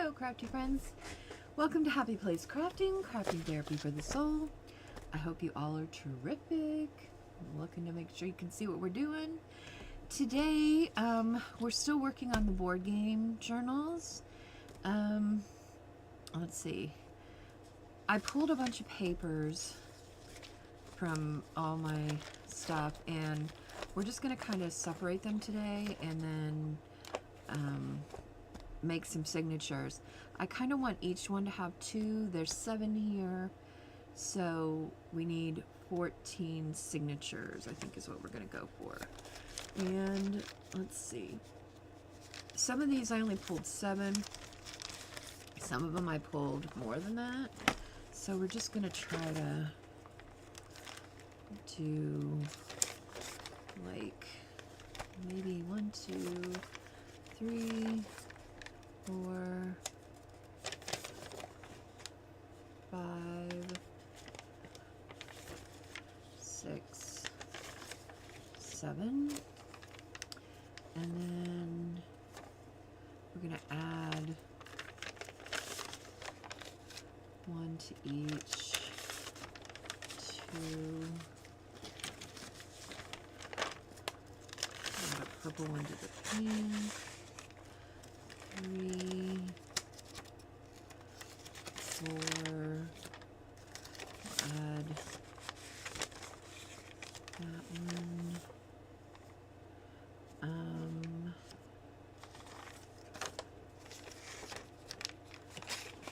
Hello, crafty friends. Welcome to Happy Place Crafting, crafting therapy for the soul. I hope you all are terrific. I'm looking to make sure you can see what we're doing. Today, we're still working on the board game journals. Let's see. I pulled a bunch of papers from all my stuff, and we're just going to kind of separate them today and then make some signatures. I kind of want each one to have two. There's 7 here, so we need 14 signatures, I think is what we're going to go for. And let's see. Some of these I only pulled 7. Some of them I pulled more than that. So we're just going to try to do like maybe 1, 2, 3, 4, 5, 6, 7, and then we're going to add 1 to each, 2, add a purple one to the pink, 3, 4, add that one,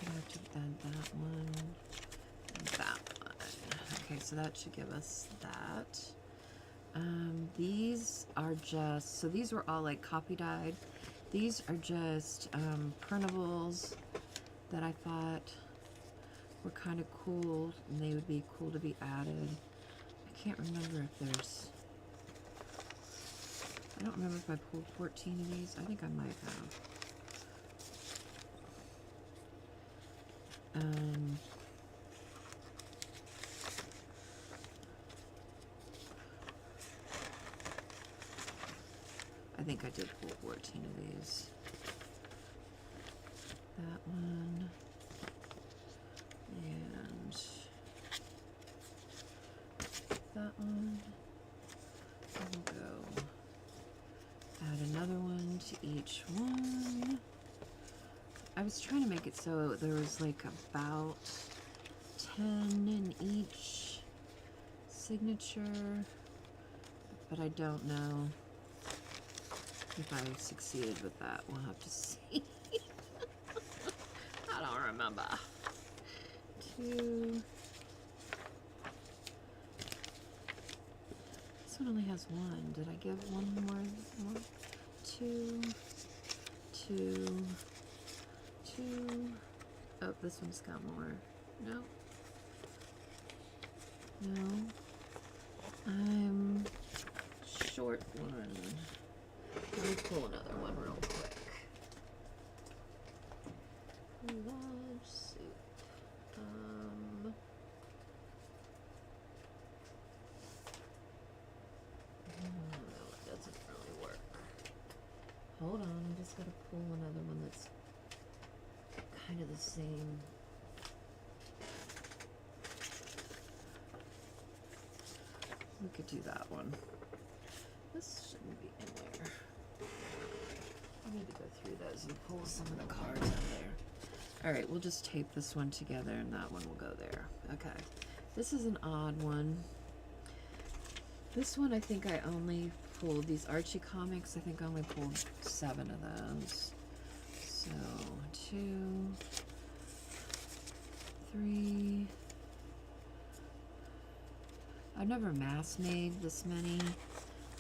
have to add that one, and that one. Okay, so that should give us that. These are just, so these were all like copy dyed. These are just printables that I thought were kind of cool, and they would be cool to be added. I can't remember if there's, I don't remember if I pulled 14 of these. I think I might have. I think I did pull 14 of these. That one. And that one. And we'll go add another one to each one. I was trying to make it so there was like about 10 in each signature, but I don't know if I succeeded with that. We'll have to see. I don't remember. 2. This one only has 1. Did I give one more? 2, 2, 2. Oh, this one's got more. No. No. I'm short one. Let me pull another one real quick. Large soup. No, it doesn't really work. Hold on, I just gotta pull another one that's kind of the same. We could do that one. This shouldn't be in there. I need to go through those and pull some of the cards out there. Alright, we'll just tape this one together and that one will go there. Okay. This is an odd one. This one I think I only pulled, these Archie comics, I think I only pulled 7 of those. So, 2, 3. I've never mass made this many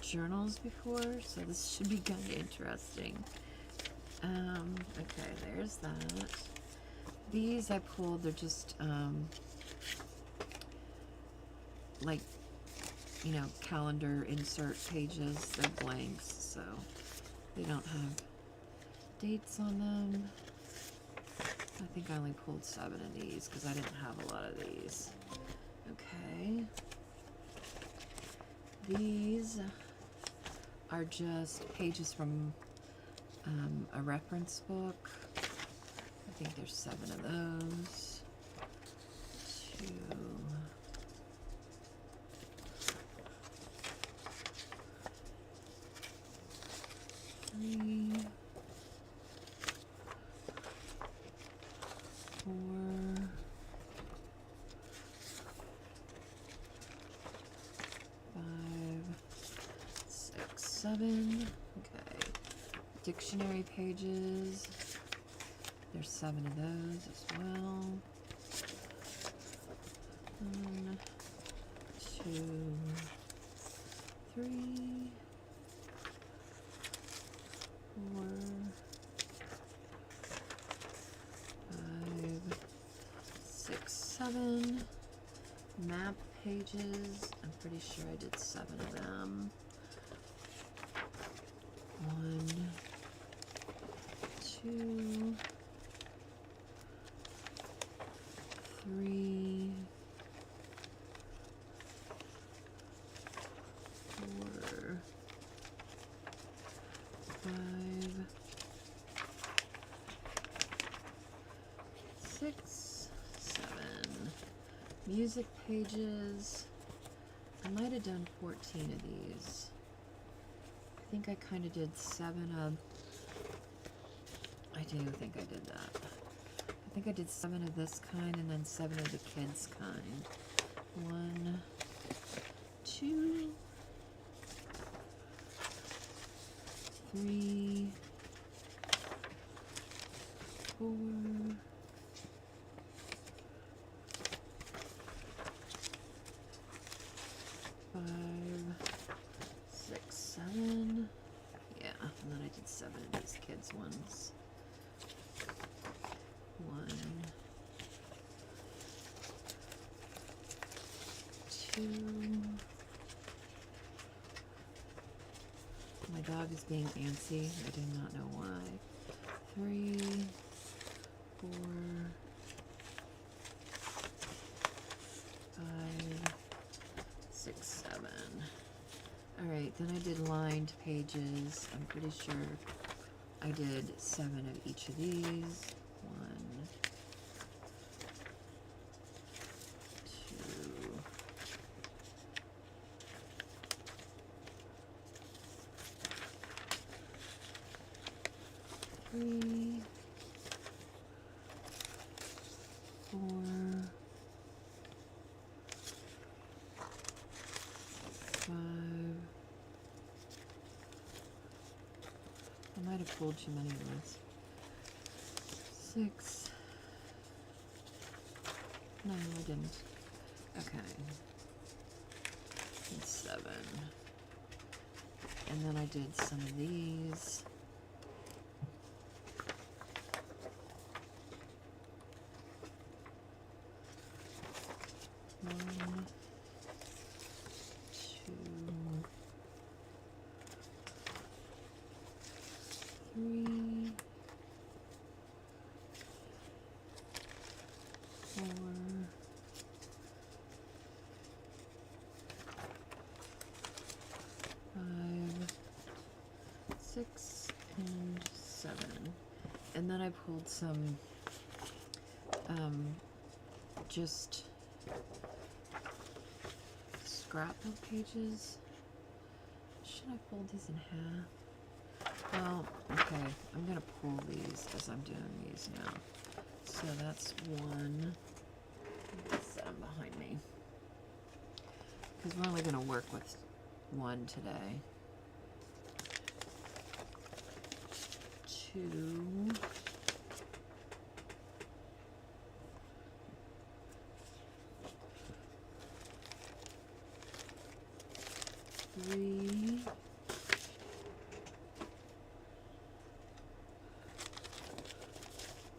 journals before, so this should be kind of interesting. Okay, there's that. These I pulled, they're just like, you know, calendar insert pages. They're blanks, so they don't have dates on them. I think I only pulled 7 of these because I didn't have a lot of these. Okay. These are just pages from a reference book think there's 7 of those. 2, 3, 4, 5, 6, 7. Okay. Dictionary pages. There's 7 of those as well. 1, 2, 3, 4, 5, 6, 7. Map pages. I'm pretty sure I did 7 of them. 1, 2, 3, 4, 5, 6, 7. Music pages. I might have done 14 of these. I think I kind of did 7 of... I do think I did that. I think I did 7 of this kind and then 7 of the kids kind. 1, 2, 3, 4, 5, 6, 7. Yeah, and then I did 7 of these kids ones. 1, 2. My dog is being antsy. I do not know why. 3, 4, 5, 6, 7. Alright, then I did lined pages. I'm pretty sure I did 7 of each of these. 1, 2, 3, 4, 5. I might have pulled too many of those. 6. No, I didn't. Okay. And 7. And then I did some of these. 1, 2, 3, 4, 5, 6, and 7. And then I pulled some just scrapbook pages. Should I fold these in half? Well, okay, I'm gonna pull these as I'm doing these now. So that's 1. Set them behind me. Because we're only gonna work with 1 today. 2. 3,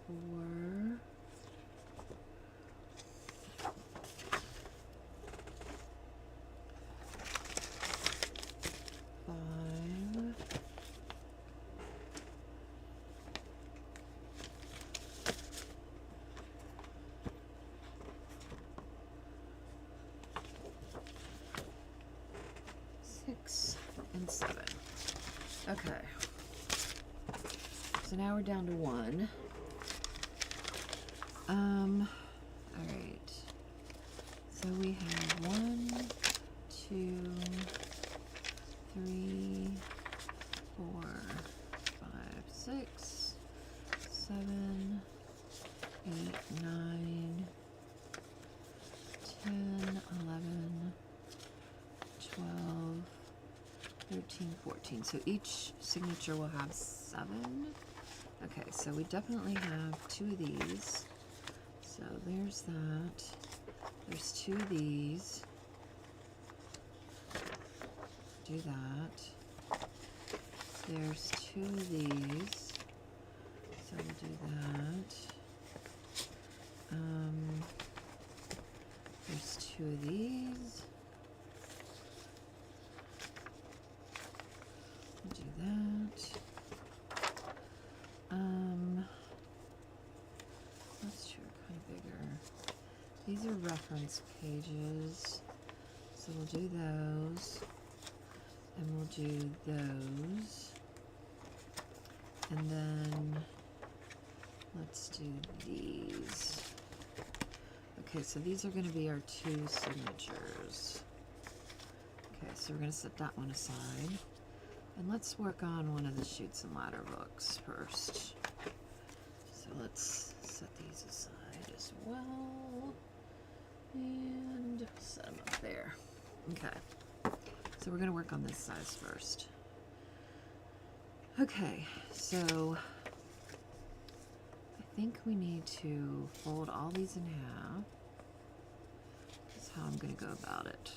4, 5, 6, and 7. Okay. So now we're down to 1. All right. So we have 1, 2, 3, 4, 5, 6, 7, 8, 9, 10, 11, 12, 13, 14. So each signature will have 7. Okay, so we definitely have 2 of these. So there's that. There's 2 of these. Do that. There's 2 of these. So we'll do that. There's 2 of these. We'll do that. Let's try kind of bigger. These are reference pages. So we'll do those. And we'll do those. And then let's do these. Okay, so these are going to be our 2 signatures. Okay, so we're going to set that one aside. And let's work on one of the Chutes and Ladder books first. So let's set these aside as well. And set them up there. Okay. So we're going to work on this size first. Okay, so I think we need to fold all these in half. That's how I'm going to go about it.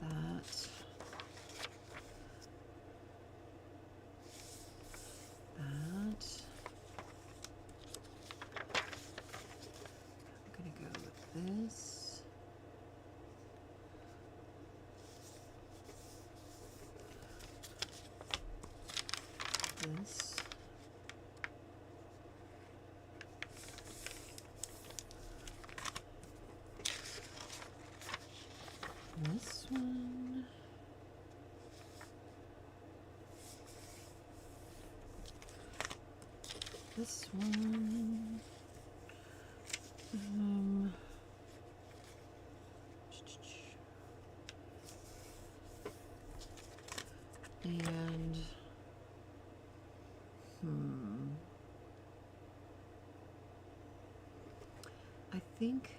That. That. I'm going to go with this. This. This one. This one. And I think,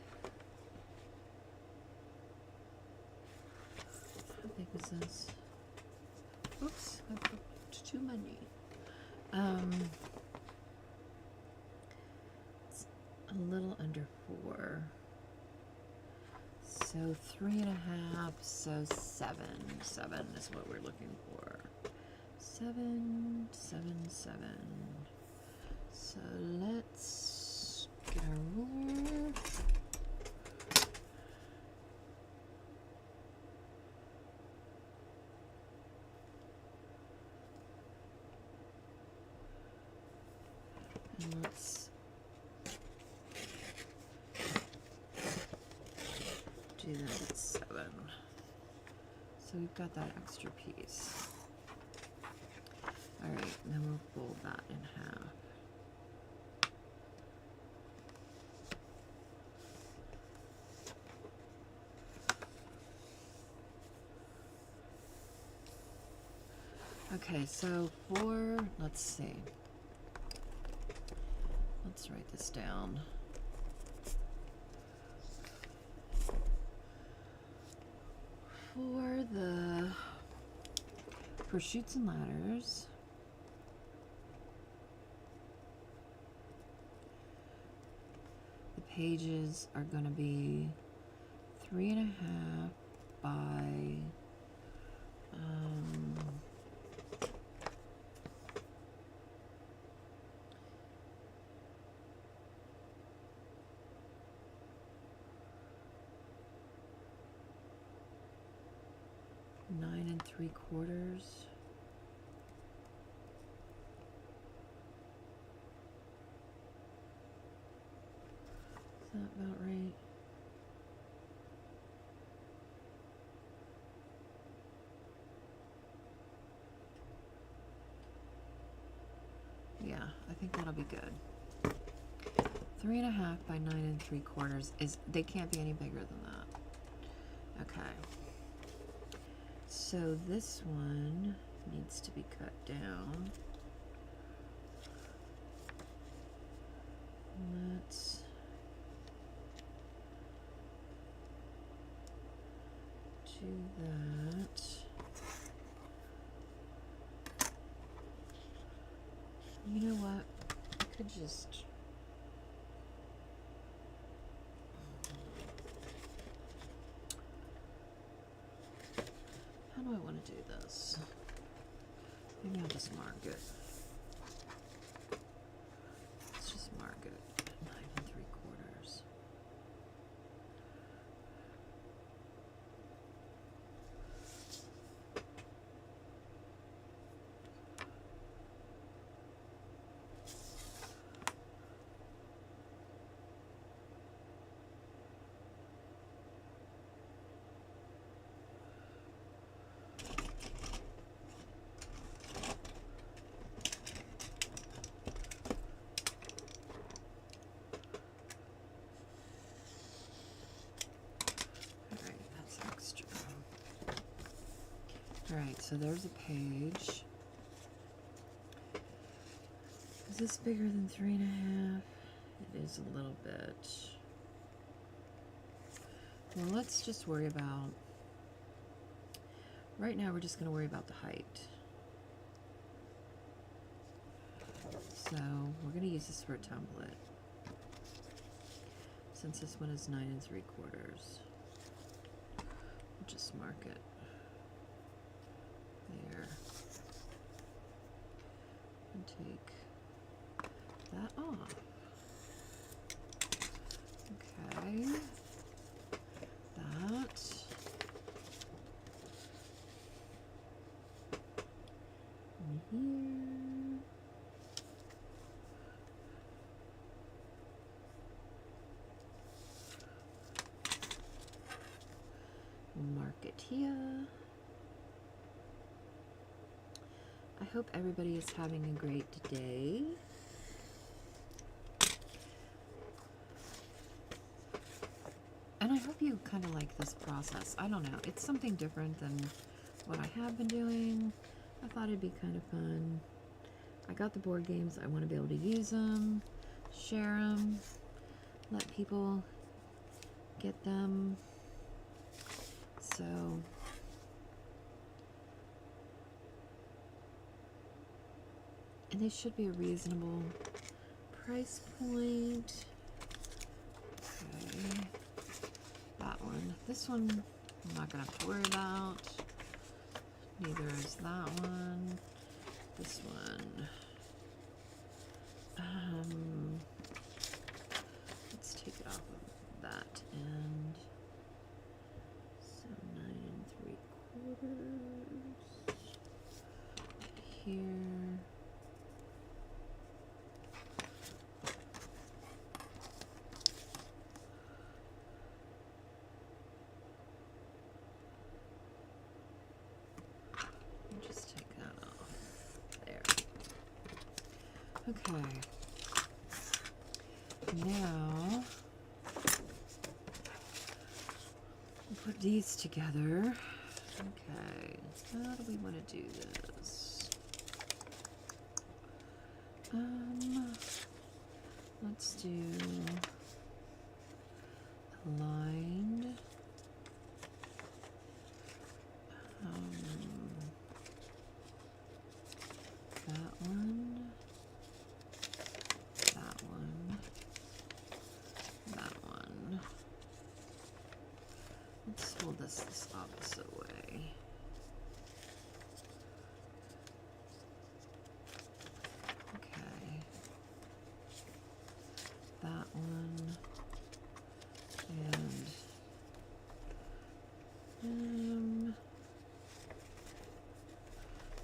how big is this? Oops, I put too many. It's a little under 4. So 3.5, so 7. 7 is what we're looking for. 7, 7, 7. So let's get our ruler. And let's do that at 7. So we've got that extra piece. Alright, and then we'll fold that in half. Okay, so for, let's see. Let's write this down. For Chutes and Ladders, the pages are going to be 3.5 by 9 3/4. Is that about right? Yeah, I think that'll be good. 3.5 by 9 3/4 is, they can't be any bigger than that. Okay. So this one needs to be cut down. Let's do that. You know what? I could just... How do I want to do this? Maybe I'll just mark it. Let's just mark it at 9 3/4. Alright, so there's a page. Is this bigger than 3.5? It is a little bit. Well, let's just worry about... Right now, we're just going to worry about the height. So, we're going to use this for a template. Since this one is 9 3/4. We'll just mark it. There. And take that off. Okay. That. And here. Mark it here. I hope everybody is having a great day. And I hope you kind of like this process. I don't know. It's something different than what I have been doing. I thought it'd be kind of fun. I got the board games. I want to be able to use them, share them, let people get them. So... And they should be a reasonable price point. Okay. That one. This one I'm not going to have to worry about. Neither is that one. This one. Let's take it off of that end. So 9 3/4. Here. Okay, now we'll put these together. Okay, how do we want to do this? Let's do aligned. That one. Let's hold this opposite way. Okay. That one. And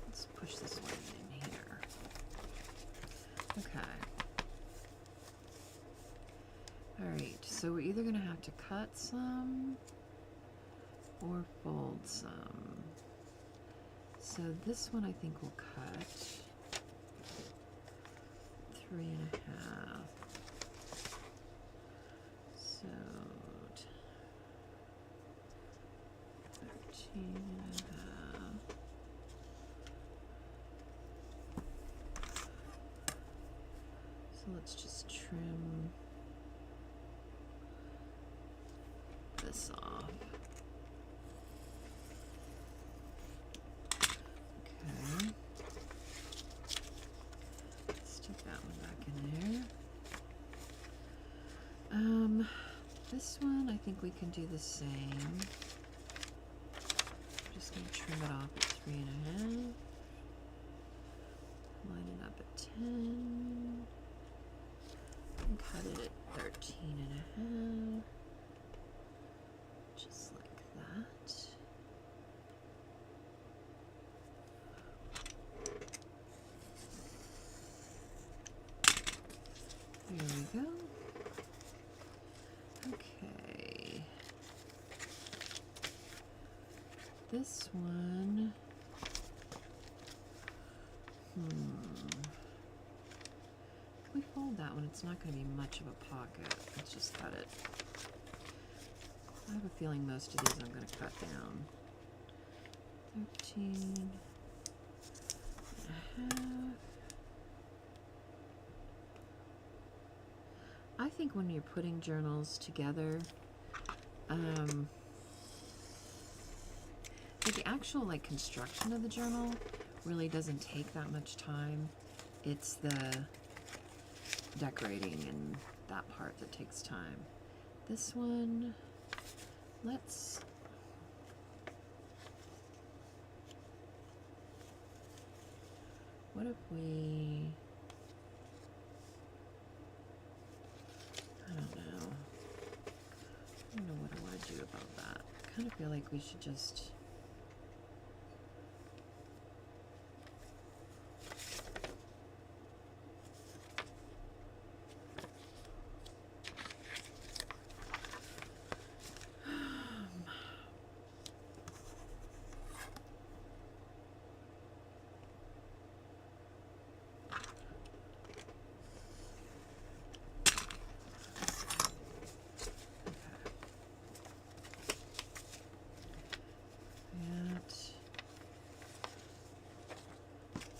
let's push this one in here. Okay. Alright, so we're either going to have to cut some or fold some. So this one I think we'll cut 3.5. So 13.5. So let's just trim this off. Okay. Stick that one back in there. This one, I think we can do the same. I'm just going to trim it off at 3.5. Line it up at 10. And cut it at 13.5. Just like that. There we go. Okay. This one. Can we fold that one? It's not going to be much of a pocket. Let's just cut it. I have a feeling most of these I'm going to cut down. 13.5. I think when you're putting journals together, the actual like construction of the journal really doesn't take that much time. It's the decorating and that part that takes time. This one, let's what if we I don't know what I want to do about that. I kind of feel like we should just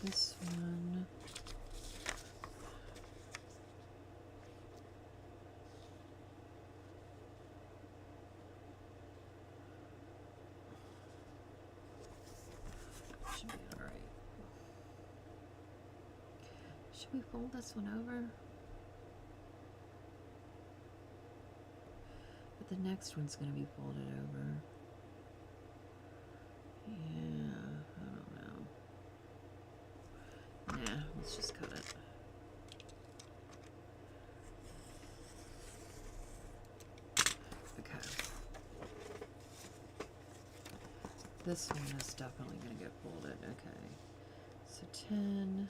this one. Should be all right. Should we fold this one over? But the next one's going to be folded over. Yeah, I don't know. Nah, let's just cut it. Okay. This one is definitely going to get folded. Okay. So 10,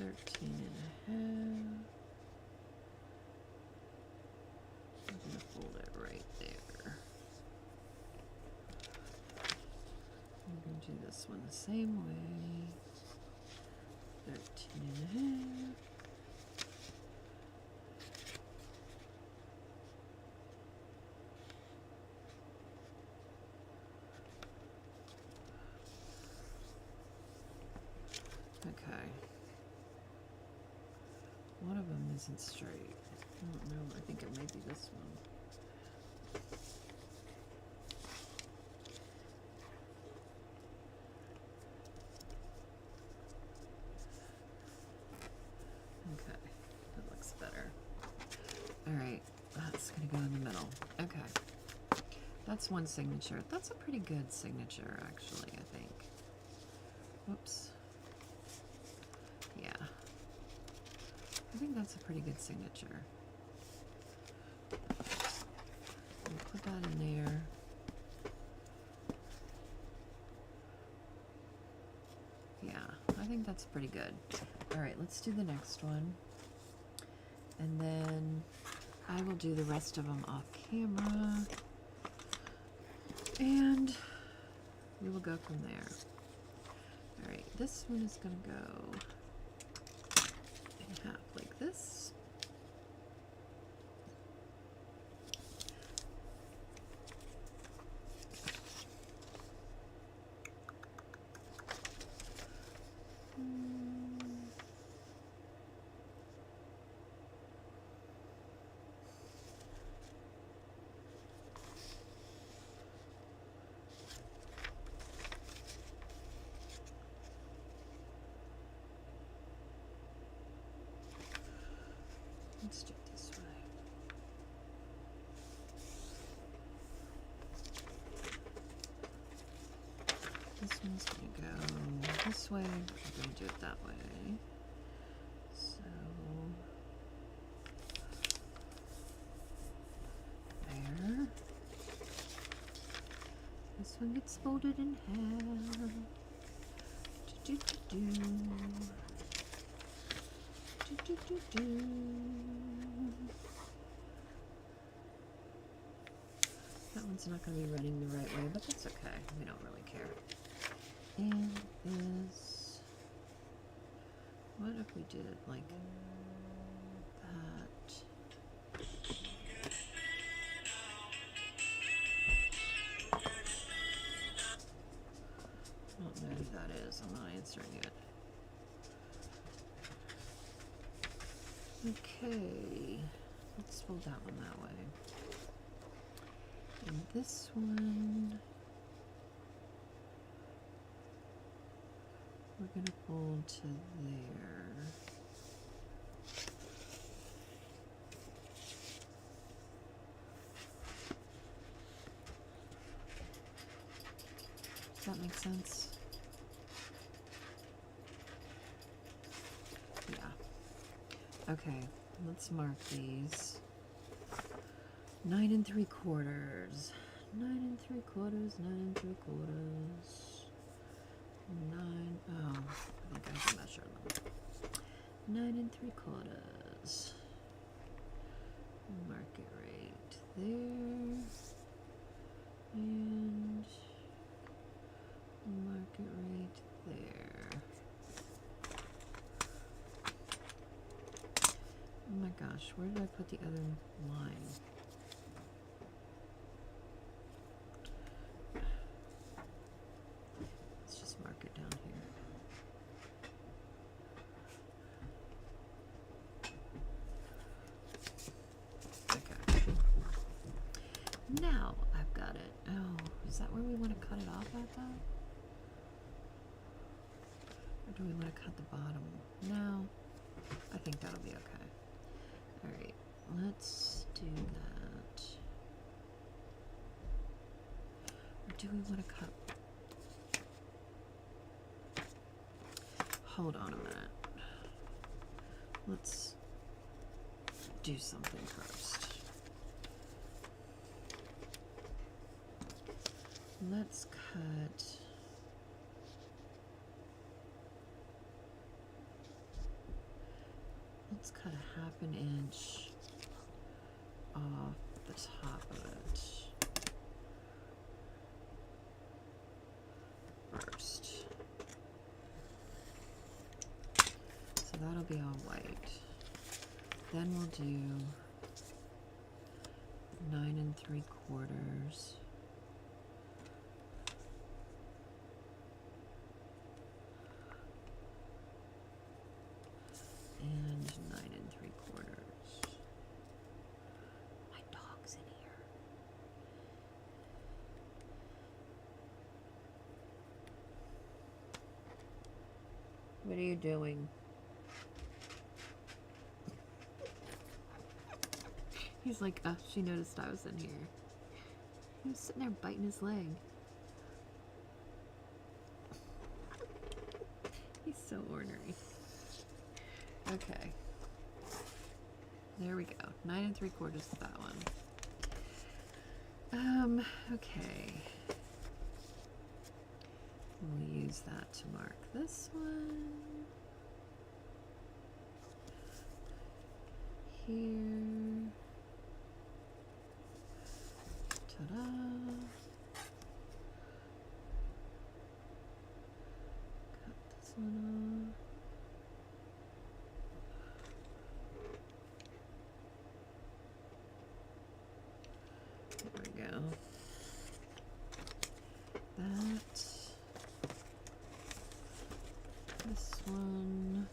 13.5. I'm going to fold it right there. I'm going to do this one the same way. 13.5. Okay. One of them isn't straight. I don't know. I think it might be this one. Okay. That looks better. All right. That's going to go in the middle. Okay. That's one signature. That's a pretty good signature, actually, I think. Whoops. Yeah. I think that's a pretty good signature. We'll put that in there. Yeah, I think that's pretty good. All right, let's do the next one. And then I will do the rest of them off camera. And we will go from there. All right, this one is going to go in half like this. one's gonna go this way. We're gonna do it that way. So there. This one gets folded in half. Do, do, do, do. Do, do, do, do. That one's not going to be running the right way, but that's okay. We don't really care. And this, what if we did it like that? I don't know who that is. I'm not answering it. Okay, let's fold that one that way. And this one, we're going to fold to there. Does that make sense? Yeah. Okay, let's mark these. 9 3/4. 9 3/4, 9 3/4. 9, oh, I think I can measure them. 9 3/4. Mark it right there. And mark it right there. Oh my gosh, where did I put the other line? Let's just mark it down here. Okay. Now I've got it. Oh, is that where we want to cut it off at though? Or do we want to cut the bottom? No, I think that'll be okay. Alright, let's do that. Or do we want to cut? Hold on a minute. Let's do something first. Let's cut. Let's cut a 1/2 inch off the top of it first. So that'll be all white. Then we'll do 9 3/4. And 9 3/4. My dog's in here. What are you doing? He's like, oh, she noticed I was in here. He was sitting there biting his leg. He's so ornery. Okay. There we go. 9 3/4 is that one. Okay. We'll use that to mark this one. Here. Ta-da. Cut this one off. There we go. That. This one.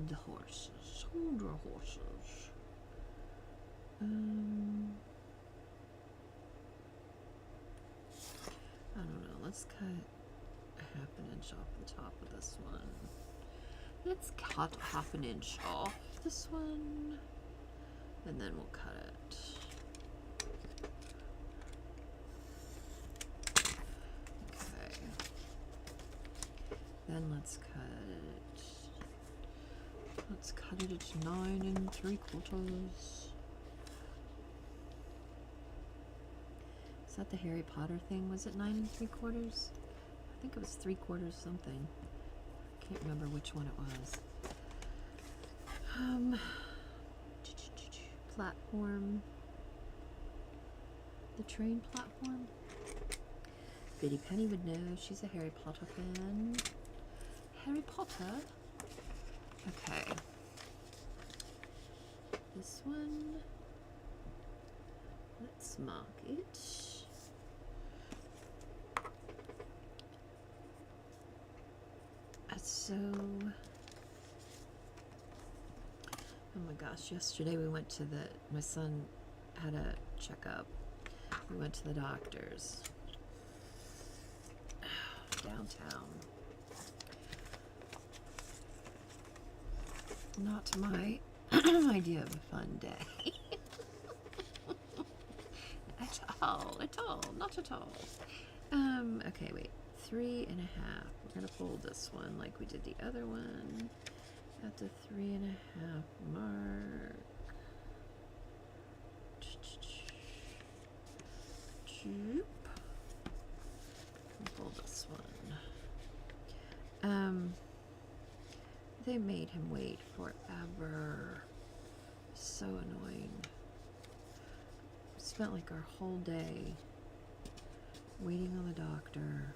Hold the horses. Hold your horses. I don't know. Let's cut a half an inch off the top of this one. Let's cut half an inch off this one, and then we'll cut it. Okay. Then let's cut it. Let's cut it at 9 3/4. Is that the Harry Potter thing? Was it 9 3/4? I think it was 3/4 something. Can't remember which one it was. Platform. The train platform. Biddy Penny would know. She's a Harry Potter fan. Harry Potter. Okay. This one. Let's mark it. So, oh my gosh, yesterday we went to my son had a checkup. We went to the doctor's downtown. Not my idea of a fun day. At all, not at all. Okay, wait. 3 1/2. We're gonna fold this one like we did the other one at the 3 1/2 mark. Fold this one. They made him wait forever. So annoying. Spent like our whole day waiting on the doctor.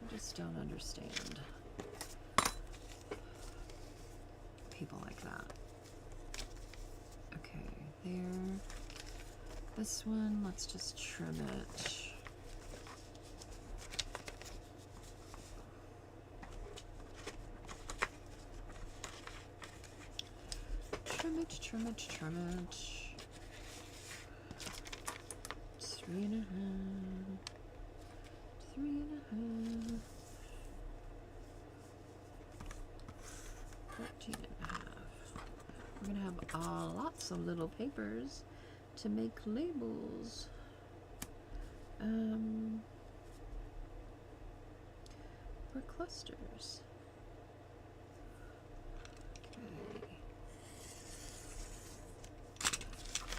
I just don't understand people like that. Okay, there. This one, let's just trim it. Trim it, trim it, trim it. 3 1/2. 3 1/2. 14 1/2. We're gonna have lots of little papers to make labels. For clusters. Okay.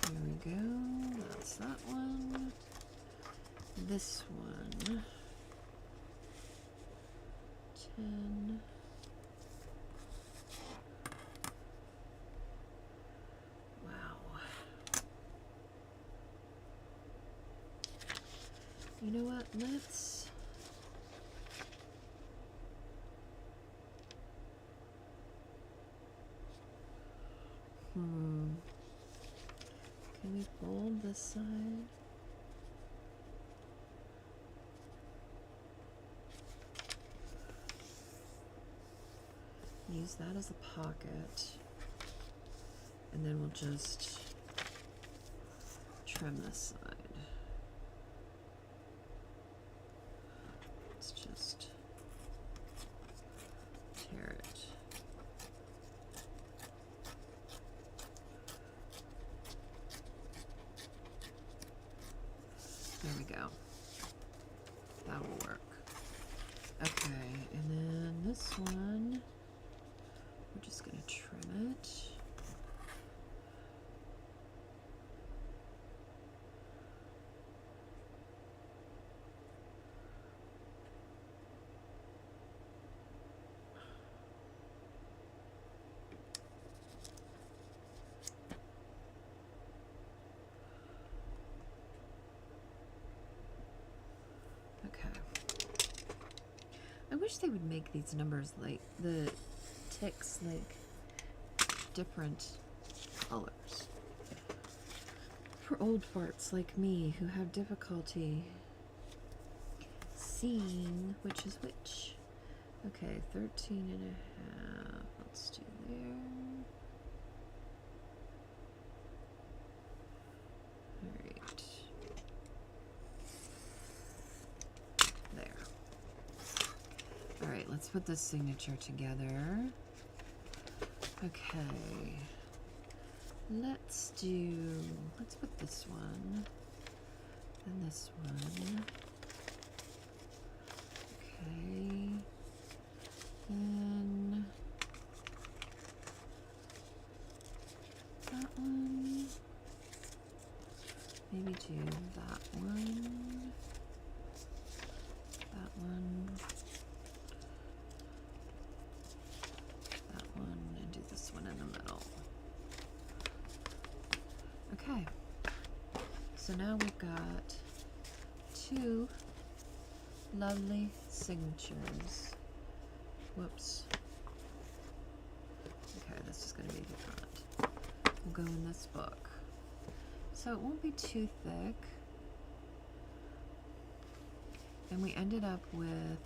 There we go. That's that one. This one. 10. Wow. You know what? Let's can we fold this side? Use that as a pocket, and then we'll just trim this side. Let's just tear it. There we go. That will work. Okay, and then this one, we're just going to trim it. I wish they would make these numbers like the ticks like different colors for old farts like me who have difficulty seeing which is which. Okay, 13 and a half. Let's do there. All right. There. All right, let's put this signature together. Okay. Let's put this one and this one. Okay. Then that one. Maybe do that one. That one. That one, and do this one in the middle. Okay. So now we've got two lovely signatures. Whoops. Okay, this is going to be the front. We'll go in this book. So it won't be too thick. And we ended up with,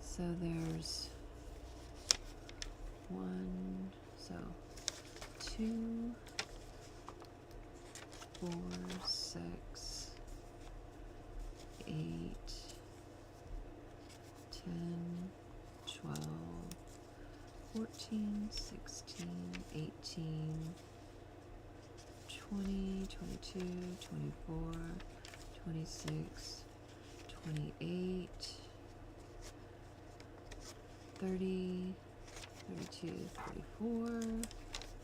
so there's 1, so 2, 4, 6, 8, 10, 12, 14, 16, 18, 20, 22, 24, 26, 28, 30, 32, 34,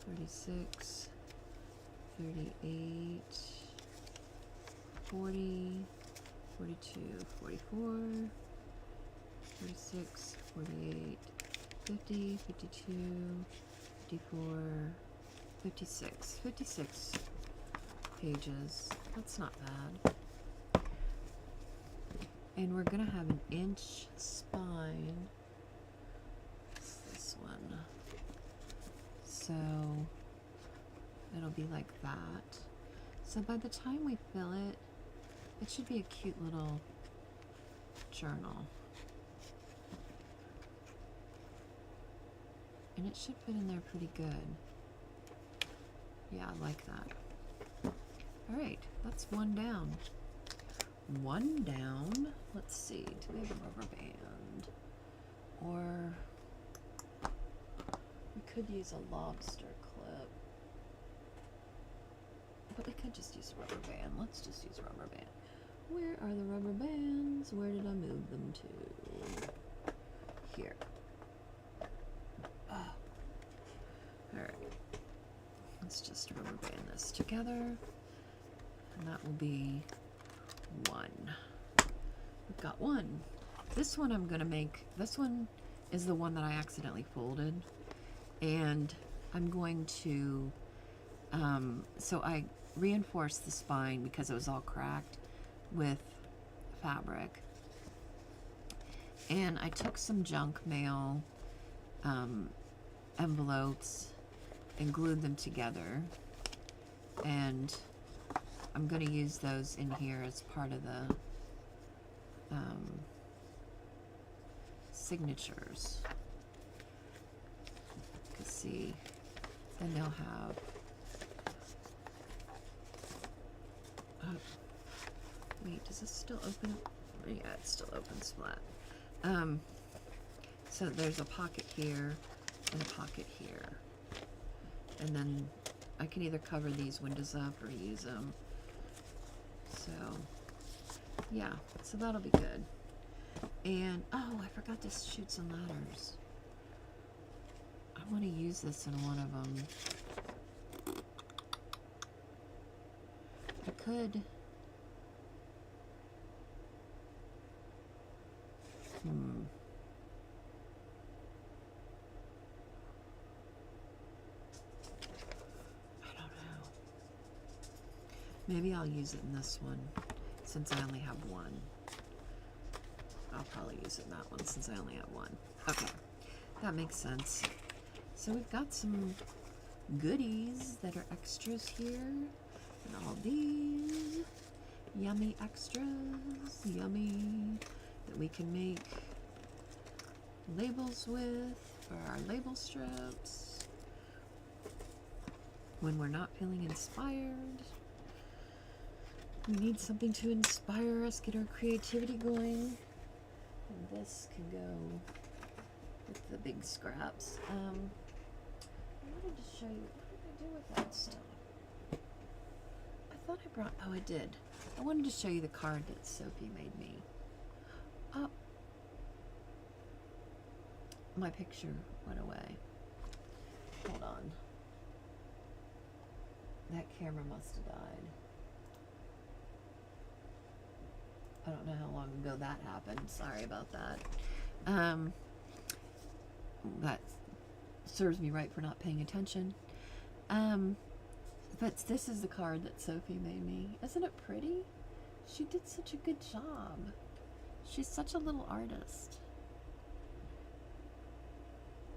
36, 38, 40, 42, 44, 46, 48, 50, 52, 54, 56. 56 pages. That's not bad. And we're going to have an inch spine. What's this one? So it'll be like that. So by the time we fill it, it should be a cute little journal. And it should fit in there pretty good. Yeah, I like that. All right, that's one down. One down. Let's see, do we have a rubber band? Or we could use a lobster clip. But we could just use a rubber band. Let's just use a rubber band. Where are the rubber bands? Where did I move them to? Here. Oh. All right. Let's just rubber band this together. And that will be one. We've got one. This one I'm going to make, this one is the one that I accidentally folded. And I'm going to, so I reinforced the spine because it was all cracked with fabric. And I took some junk mail envelopes and glued them together. And I'm going to use those in here as part of the signatures. You can see, then they'll have wait, does this still open? Yeah, it still opens flat. So there's a pocket here and a pocket here. And then I can either cover these windows up or use them. So, yeah, so that'll be good. And, oh, I forgot to shoot some ladders. I want to use this in one of them. I could. I don't know. Maybe I'll use it in this one, since I only have one. I'll probably use it in that one, since I only have one. Okay, that makes sense. So we've got some goodies that are extras here. And all these yummy extras, yummy, that we can make labels with for our label strips when we're not feeling inspired. We need something to inspire us, get our creativity going. And this can go with the big scraps. I wanted to show you, what did I do with that stuff? I thought I brought, oh I did. I wanted to show you the card that Sophie made me. Oh, my picture went away. Hold on. That camera must have died. I don't know how long ago that happened. Sorry about that. That serves me right for not paying attention. But this is the card that Sophie made me. Isn't it pretty? She did such a good job. She's such a little artist.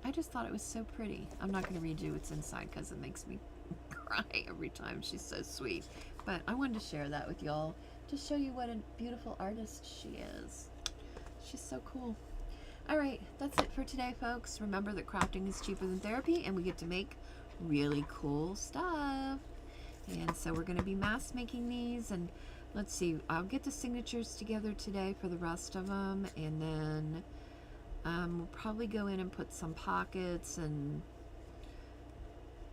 I just thought it was so pretty. I'm not going to read you what's inside because it makes me cry every time. She's so sweet. But I wanted to share that with y'all to show you what a beautiful artist she is. She's so cool. Alright, that's it for today, folks. Remember that crafting is cheaper than therapy and we get to make really cool stuff. And so we're going to be mass making these, and let's see, I'll get the signatures together today for the rest of them, and then we'll probably go in and put some pockets and,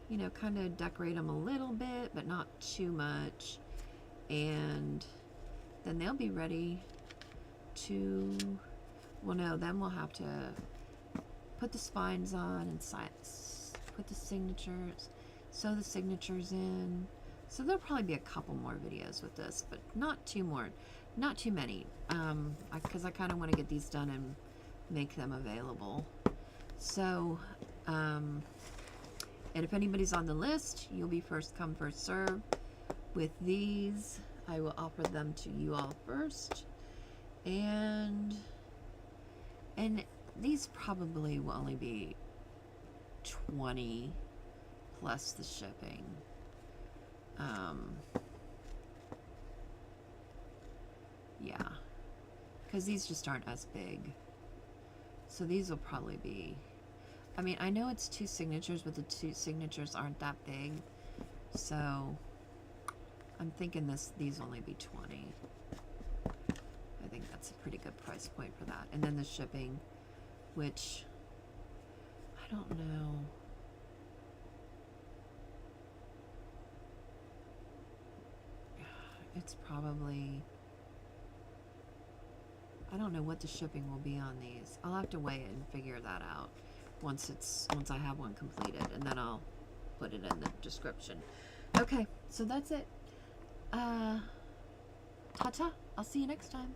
you know, kind of decorate them a little bit, but not too much. And then they'll be ready to, well no, then we'll have to put the spines on and put the signatures, sew the signatures in. So there'll probably be a couple more videos with this, but not too many, because I kind of want to get these done and make them available. So, and if anybody's on the list, you'll be first come, first serve. With these, I will offer them to you all first, and these probably will only be $20 plus the shipping. Yeah, because these just aren't as big. So these will probably be, I mean, I know it's 2 signatures, but the 2 signatures aren't that big. So I'm thinking these only be 20. I think that's a pretty good price point for that. And then the shipping, which I don't know. It's probably, I don't know what the shipping will be on these. I'll have to weigh it and figure that out once I have one completed, and then I'll put it in the description. Okay, so that's it. Ta-ta. I'll see you next time.